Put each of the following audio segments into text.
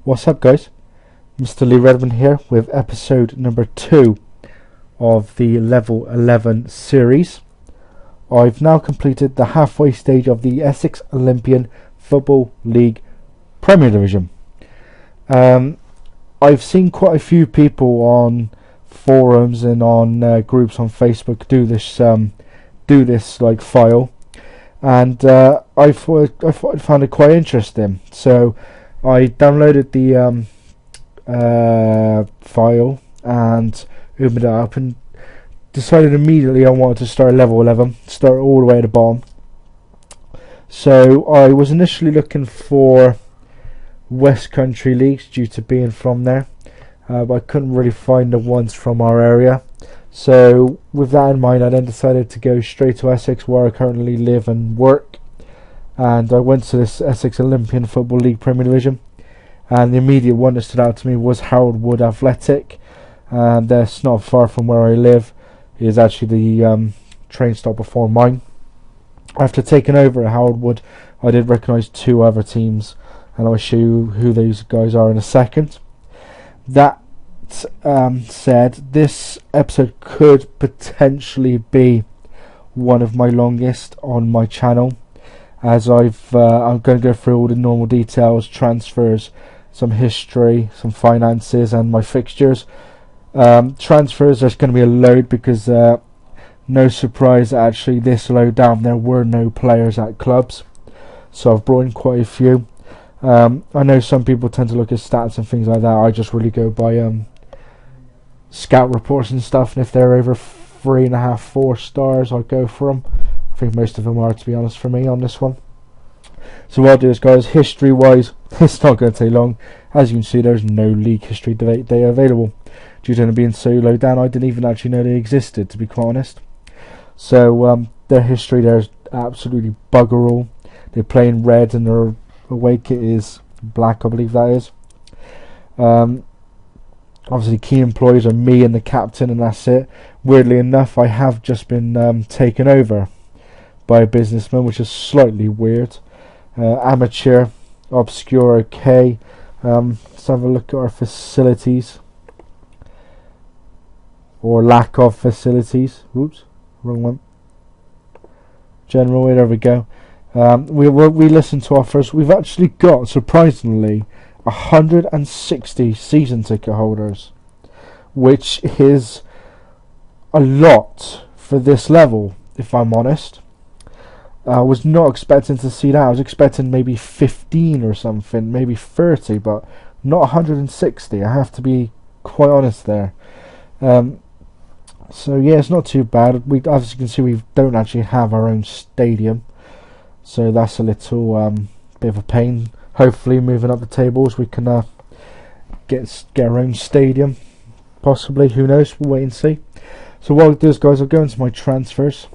What's up, guys? Mr. Lee Redmond here with episode number 2 of the Level 11 series. I've now completed the halfway stage of the Essex Olympian Football League Premier Division. I've seen quite a few people on forums and on groups on Facebook do this like file, and I found it quite interesting. So I downloaded the file and opened it up and decided immediately I wanted to start level 11, start all the way at the bottom. So I was initially looking for West Country leagues due to being from there, but I couldn't really find the ones from our area. So with that in mind, I then decided to go straight to Essex, where I currently live and work, and I went to this Essex Olympian Football League Premier Division. And the immediate one that stood out to me was Harold Wood Athletic, and that's not far from where I live. It is actually the train stop before mine. After taking over at Harold Wood, I did recognise 2 other teams, and I'll show you who those guys are in a second. That said, this episode could potentially be one of my longest on my channel, as I'm going to go through all the normal details, transfers, some history, some finances, and my fixtures. Transfers, there's going to be a load because no surprise, actually this low down there were no players at clubs, so I've brought in quite a few. I know some people tend to look at stats and things like that. I just really go by scout reports and stuff, and if they're over 3.5, 4 stars, I'll go for them. I think most of them are, to be honest, for me on this one. So what I'll do is, guys, history wise, it's not going to take long. As you can see, there's no league history data available due to them being so low down. I didn't even actually know they existed, to be quite honest. So their history there is absolutely bugger all. They play in red and their away kit is black, I believe that is. Obviously key employees are me and the captain, and that's it. Weirdly enough, I have just been taken over by a businessman, which is slightly weird. Amateur, obscure, okay. Let's have a look at our facilities, or lack of facilities. Whoops, wrong one. General, there we go. We listen to offers. We've actually got, surprisingly, 160 season ticket holders, which is a lot for this level, if I'm honest. I was not expecting to see that. I was expecting maybe 15 or something, maybe 30, but not 160. I have to be quite honest there. So yeah, it's not too bad. We, as you can see, we don't actually have our own stadium, so that's a little bit of a pain. Hopefully, moving up the tables, we can get our own stadium, possibly. Who knows? We'll wait and see. So what I'll do is, guys, I'll go into my transfers,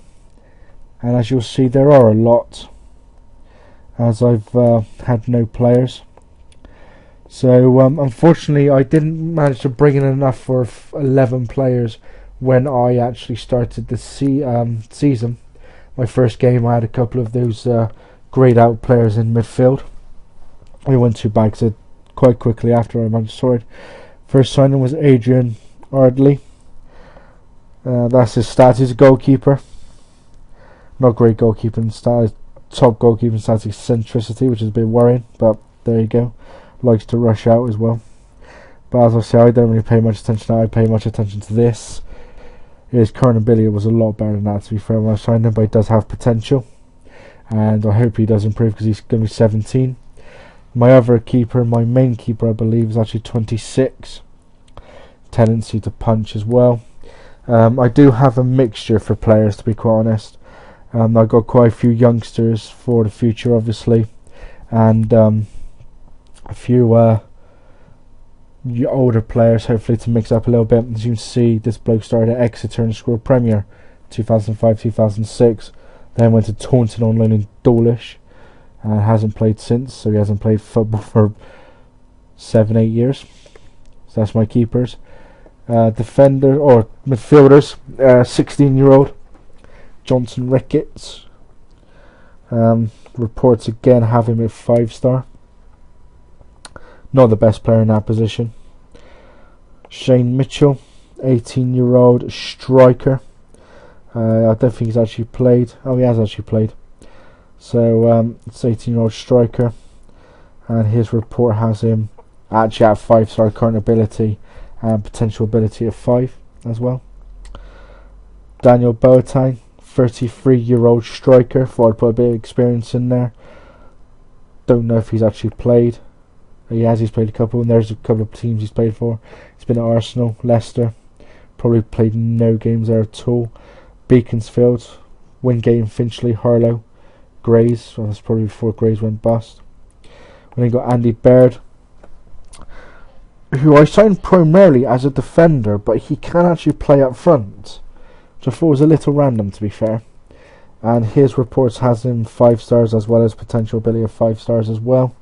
and as you'll see, there are a lot, as I've had no players. So unfortunately, I didn't manage to bring in enough for 11 players when I actually started the season. My first game, I had a couple of those greyed out players in midfield. I went 2 bags quite quickly after I managed to sort. First signing was Adrian Ardley. That's his stats. He's a goalkeeper. Not great goalkeeping stats. Top goalkeeping stats, eccentricity, which is a bit worrying, but there you go. Likes to rush out as well. But as I say, I don't really pay much attention to that. I pay much attention to this. His current ability was a lot better than that, to be fair, when I signed him, but he does have potential, and I hope he does improve because he's going to be 17. My other keeper, my main keeper, I believe, is actually 26. Tendency to punch as well. I do have a mixture for players, to be quite honest. I've got quite a few youngsters for the future, obviously, and a few older players, hopefully, to mix up a little bit. As you can see, this bloke started at Exeter and scored Premier 2005-2006, then went to Taunton on loan in Dawlish, and hasn't played since, so he hasn't played football for 7-8 years. So that's my keepers. Defender or midfielders, 16-year-old Johnson Ricketts. Reports again have him at 5-star. not the best player in that position. Shane Mitchell, 18-year-old striker. I don't think he's actually played. Oh, he has actually played. So it's 18-year-old striker, and his report has him actually at 5-star current ability and potential ability of 5 as well. Daniel Boateng, 33-year-old striker. Thought I'd put a bit of experience in there. Don't know if he's actually played. He has. He's played a couple, and there's a couple of teams he's played for. He's been at Arsenal, Leicester. Probably played no games there at all. Beaconsfield, Wingate, Finchley, Harlow, Grays. Well, that's probably before Grays went bust. We then got Andy Baird, who I signed primarily as a defender, but he can actually play up front, which I thought was a little random, to be fair. And his reports has him 5 stars as well as potential ability of 5 stars as well.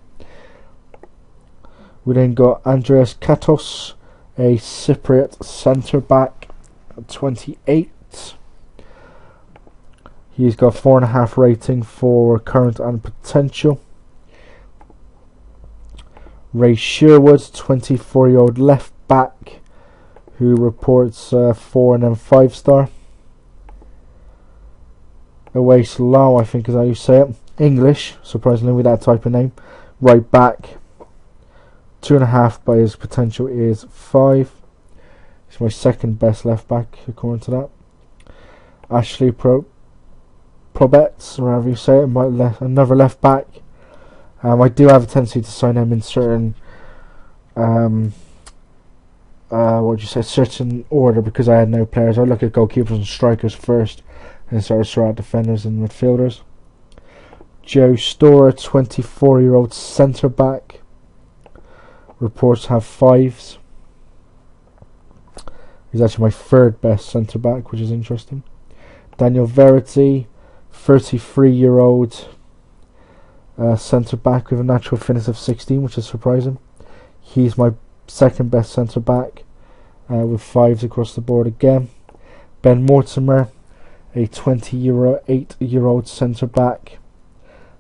We then got Andreas Katos, a Cypriot centre back at 28. He's got 4.5 rating for current and potential. Ray Sherwood, 24-year-old left back, who reports 4 and then 5 star. Awais Lau, I think is how you say it. English, surprisingly with that type of name. Right back, 2.5, but his potential is 5. He's my second best left back according to that. Ashley Probets, or however you say it, another left back. I do have a tendency to sign him in certain certain order, because I had no players. I look at goalkeepers and strikers first, and sort of sort out defenders and midfielders. Joe Storer, 24-year-old centre back. Reports have 5s. He's actually my third best centre back, which is interesting. Daniel Verity, 33-year-old centre back with a natural fitness of 16, which is surprising. He's my second best centre back with 5s across the board again. Ben Mortimer, a 28-year-old centre back,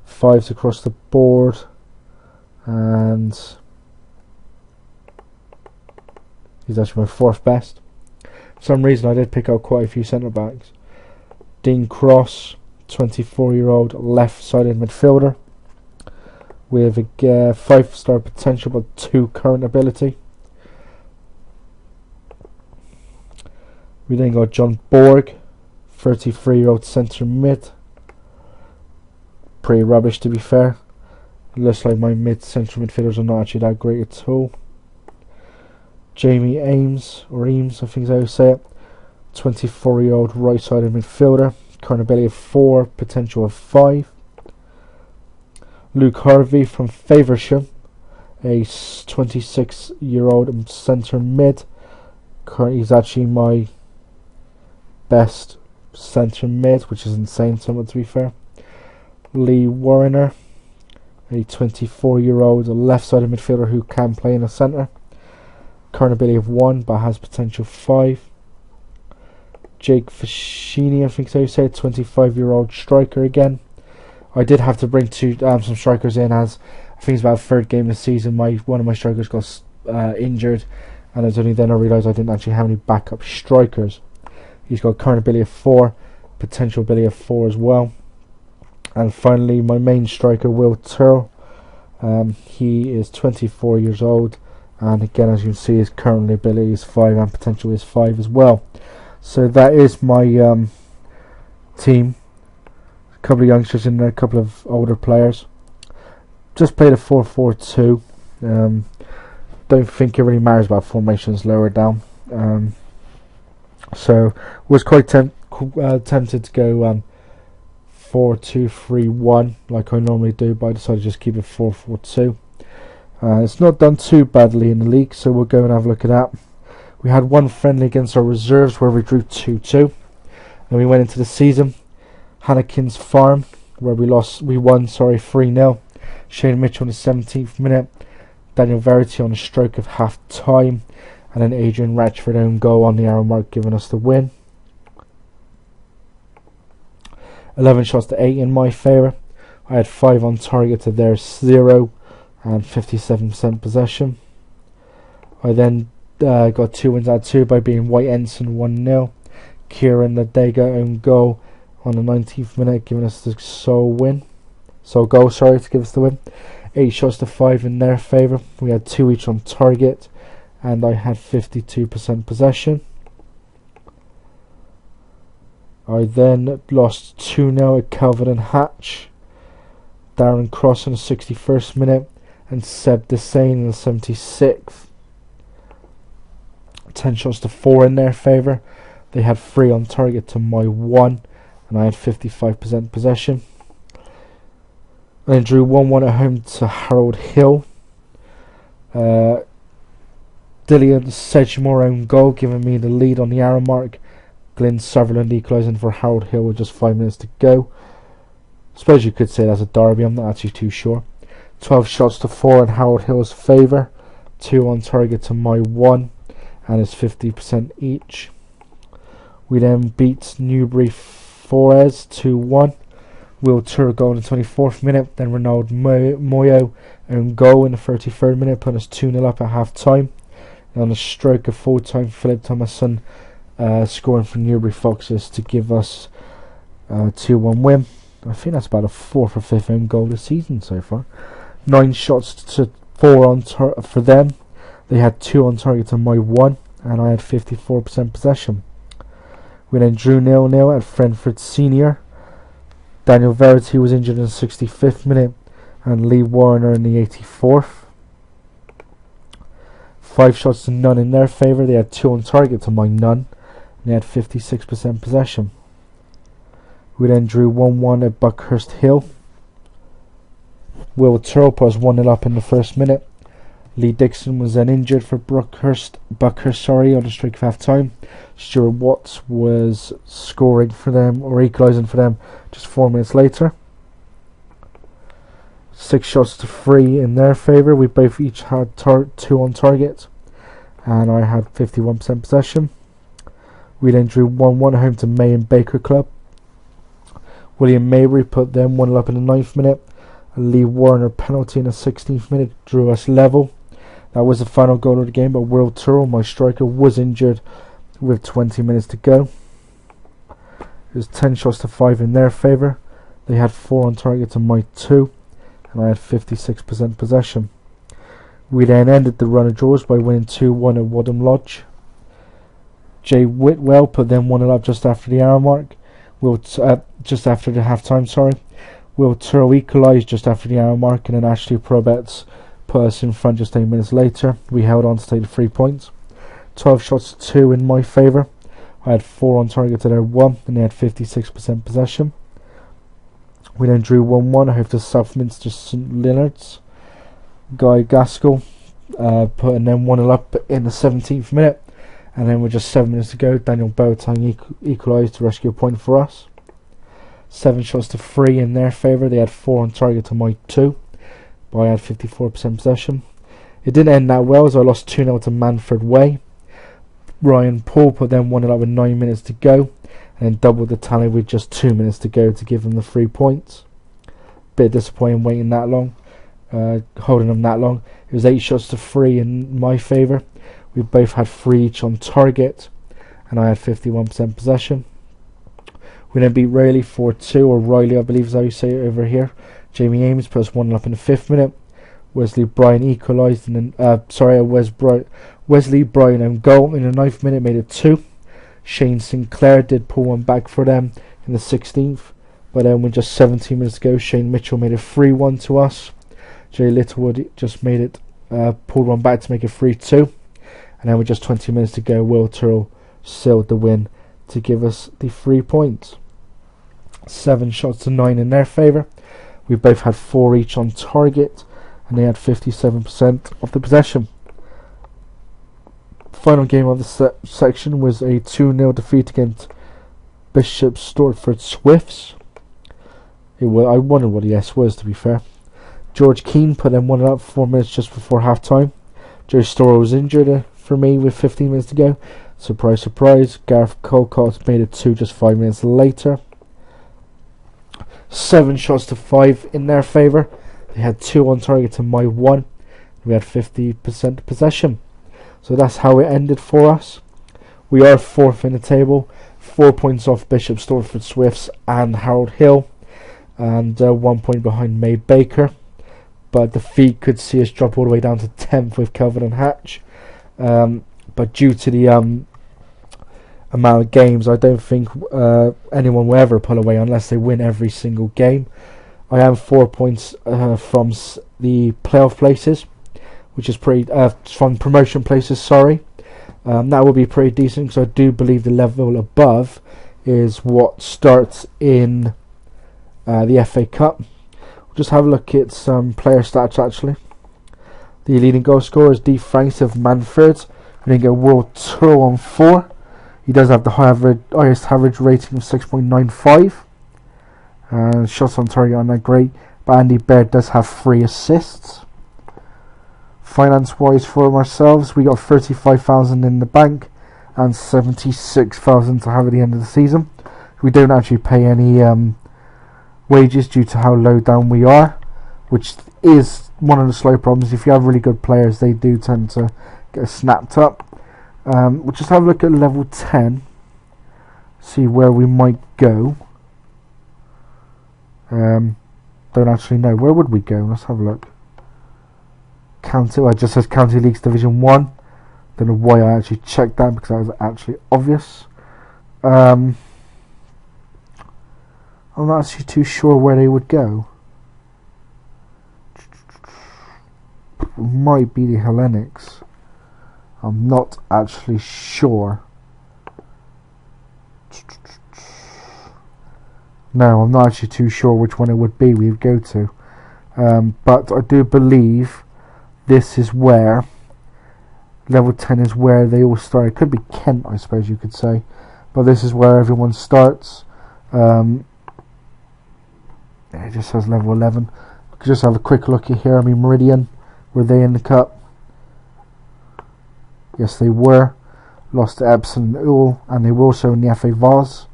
5s across the board, and he's actually my 4th best. For some reason I did pick out quite a few centre backs. Dean Cross, 24-year-old left-sided midfielder with a 5-star potential but 2 current ability. We then got John Borg, 33-year-old centre mid. Pretty rubbish, to be fair. It looks like my mid-central midfielders are not actually that great at all. Jamie Eames, I think is how you say it, 24-year-old right-sided midfielder, current ability of 4, potential of 5. Luke Harvey from Faversham, a 26-year-old centre mid. He's actually my best centre mid, which is insane, somewhat, to be fair. Lee Warrener, a 24-year-old left-sided midfielder who can play in a centre. Current ability of 1, but has potential 5. Jake Fashini, I think so you say, 25-year-old striker again. I did have to bring some strikers in, as I think it's about 3rd game of the season. One of my strikers got injured, and it was only then I realised I didn't actually have any backup strikers. He's got current ability of 4, potential ability of 4 as well. And finally, my main striker, Will Turl. He is 24 years old, and again, as you can see, his current ability is 5 and potential is 5 as well. So that is my team. A couple of youngsters in there, a couple of older players. Just played a 4-4-2. Don't think it really matters about formations lower down. So was quite tempted to go 4-2-3-1 like I normally do, but I decided to just keep it 4-4-2. It's not done too badly in the league, so we'll go and have a look at that. We had one friendly against our reserves where we drew 2-2. Then we went into the season, Hannekin's Farm, where we won 3-0. Shane Mitchell in the 17th minute, Daniel Verity on a stroke of half time, and then Adrian Ratchford own goal on the hour mark, giving us the win. 11 shots to 8 in my favour. I had 5 on target to their 0. and 57% possession. I then got 2 wins out of 2 by beating White Ensign 1-0. Kieran Ladega own goal on the 19th minute, giving us the sole goal to give us the win. 8 shots to 5 in their favour. We had 2 each on target, and I had 52% possession. I then lost 2-0 at Kelvin and Hatch. Darren Cross in the 61st minute and Seb Desane in the 76th. 10 shots to 4 in their favour. They had 3 on target to my 1, and I had 55% possession. I then drew 1-1 at home to Harold Hill. Dillian Sedgemore own goal, giving me the lead on the hour mark. Glyn Sutherland equalising for Harold Hill with just 5 minutes to go. I suppose you could say that's a derby, I'm not actually too sure. 12 shots to 4 in Harold Hill's favour. 2 on target to my 1, and it's 50% each. We then beat Newbury Forez 2-1. Will Tur goal in the 24th minute. Then Ronald Moyo own goal in the 33rd minute, putting us 2-0 up at half time. And on the stroke of full time, Philip Thomason scoring for Newbury Foxes to give us a 2-1 win. I think that's about a 4th or 5th own goal this season so far. 9 shots to 4 on for them. They had 2 on target to my 1, and I had 54% possession. We then drew 0-0 at Frenford Senior. Daniel Verity was injured in the 65th minute, and Lee Warner in the 84th. 5 shots to none in their favour. They had 2 on target to my none, and they had 56% possession. We then drew 1-1 at Buckhurst Hill. Will Turl put us 1-0 up in the first minute. Lee Dixon was then injured for Buckhurst on the stroke of half time. Stuart Watts was scoring for them, or equalising for them, just 4 minutes later. 6 shots to 3 in their favour. We both each had 2 on target, and I had 51% possession. We then drew 1-1 home to May and Baker Club. William Mabry put them 1-0 up in the 9th minute. A Lee Warner penalty in the 16th minute drew us level. That was the final goal of the game, but Will Turrell, my striker, was injured with 20 minutes to go. It was 10 shots to 5 in their favour. They had 4 on target to my 2, and I had 56% possession. We then ended the run of draws by winning 2-1 at Wadham Lodge. Jay Whitwell put them 1-0 up just after the hour mark. Just after the half time, Will Turrell equalised just after the hour mark, and then Ashley Probets put us in front just 8 minutes later. We held on to take the 3 points. 12 shots to 2 in my favour. I had 4 on target to their 1, and they had 56% possession. We then drew 1-1 at home to Southminster St Leonard's. Guy Gaskell putting them 1-0 up in the 17th minute, and then with just 7 minutes to go, Daniel Boateng equalised to rescue a point for us. 7 shots to 3 in their favour. They had 4 on target to my 2, but I had 54% possession. It didn't end that well, as I lost 2-0 to Manford Way. Ryan Paul put them 1-0 up with 9 minutes to go, and then doubled the tally with just 2 minutes to go to give them the 3 points. Bit disappointing waiting that long, holding them that long. It was 8 shots to 3 in my favour. We both had 3 each on target, and I had 51% possession. We then beat Rayleigh 4-2, or Riley I believe is how you say it over here. Jamie Ames put us 1-0 up in the 5th minute. Wesley Bryan equalised, and then Wesley Bryan own goal in the 9th minute made it 2. Shane Sinclair did pull one back for them in the 16th, but then with just 17 minutes to go, Shane Mitchell made it 3-1 to us. Jay Littlewood just made it, pulled one back to make it 3-2, and then with just 20 minutes to go, Will Turrell sealed the win to give us the 3 points. 7 shots to 9 in their favour. We both had 4 each on target, and they had 57% of the possession. Final game of the section was a 2-0 defeat against Bishop Stortford Swifts. I wondered what the S was, to be fair. George Keane put them 1-0 up 4 minutes just before half time. Joe Storer was injured for me with 15 minutes to go. Surprise, surprise. Gareth Colcott made it 2 just 5 minutes later. 7 shots to 5 in their favour. They had 2 on target to my 1. We had 50% possession. So that's how it ended for us. We are 4th in the table, 4 points off Bishop Stortford Swifts and Harold Hill, and 1 point behind May Baker. But defeat could see us drop all the way down to 10th with Kelvin and Hatch. But due to the amount of games, I don't think anyone will ever pull away unless they win every single game. I am 4 points from the playoff places, which is pretty from promotion places. Sorry, that will be pretty decent because I do believe the level above is what starts in the FA Cup. We'll just have a look at some player stats actually. The leading goal scorer is D. Franks of Manford. We didn't get World Tour on 4. He does have the highest average rating of 6.95. And shots on target aren't that great. But Andy Baird does have 3 assists. Finance wise for ourselves, we got 35,000 in the bank and 76,000 to have at the end of the season. We don't actually pay any wages due to how low down we are, which is one of the slow problems. If you have really good players, they do tend to get snapped up. We'll just have a look at level 10, see where we might go. Don't actually know. Where would we go? Let's have a look. County, it just says County Leagues Division 1. Don't know why I actually checked that because that was actually obvious. I'm not actually too sure where they would go. It might be the Hellenics. I'm not actually sure. No, I'm not actually too sure which one it would be we would go to. But I do believe this is where level 10 is where they all start. It could be Kent, I suppose you could say. But this is where everyone starts. It just says level 11. We could just have a quick look at here. I mean, Meridian, were they in the cup? Yes, they were. Lost to Epsom and Ull, and they were also in the FA Vase.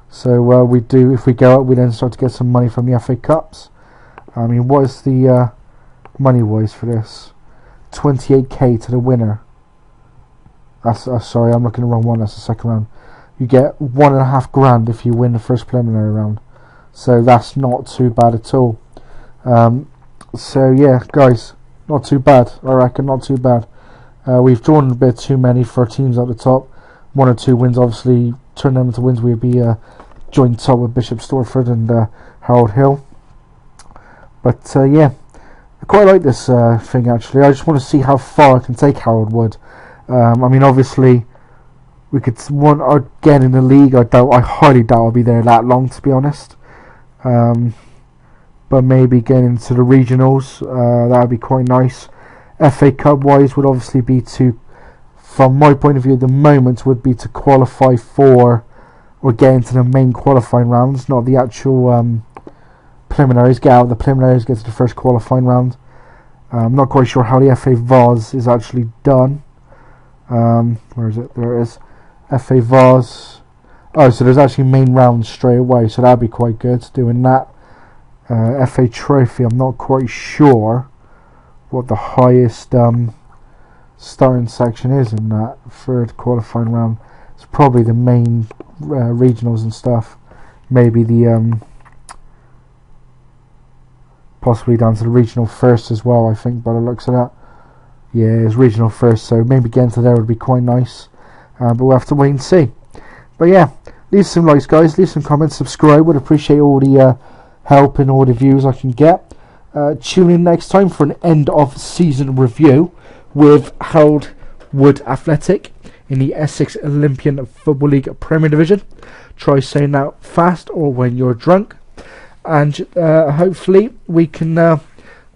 So we do, if we go up, we then start to get some money from the FA Cups. I mean, what is the money-wise for this? 28k to the winner. That's sorry, I'm looking at the wrong one. That's the second round. You get $1.5 grand if you win the first preliminary round. So that's not too bad at all. So yeah, guys, not too bad. I reckon not too bad. We've drawn a bit too many for teams at the top. 1 or 2 wins, obviously, turn them into wins. We'd be joint top with Bishop Stortford and Harold Hill. But yeah, I quite like this thing actually. I just want to see how far I can take Harold Wood. I mean, obviously, we could again in the league. I highly doubt I'll be there that long, to be honest. But maybe getting into the regionals, that would be quite nice. FA Cup wise would obviously be to, from my point of view at the moment, would be to qualify for or get into the main qualifying rounds, not the actual preliminaries. Get out of the preliminaries, get to the first qualifying round. I'm not quite sure how the FA Vase is actually done. Where is it? There it is. FA Vase. Oh, so there's actually main rounds straight away, so that'd be quite good doing that. FA Trophy, I'm not quite sure what the highest starting section is in that third qualifying round. It's probably the main regionals and stuff. Maybe the possibly down to the regional first as well, I think, by the looks of that. Yeah, it's regional first, so maybe getting to there would be quite nice. But we'll have to wait and see. But yeah, leave some likes, guys. Leave some comments. Subscribe. Would appreciate all the help and all the views I can get. Tune in next time for an end of season review with Harold Wood Athletic in the Essex Olympian Football League Premier Division. Try saying that fast or when you're drunk. And hopefully we can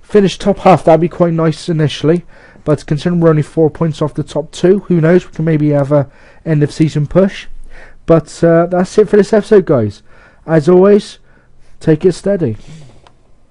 finish top half. That'd be quite nice initially. But considering we're only 4 points off the top 2, who knows? We can maybe have a end of season push. But that's it for this episode, guys. As always, take it steady.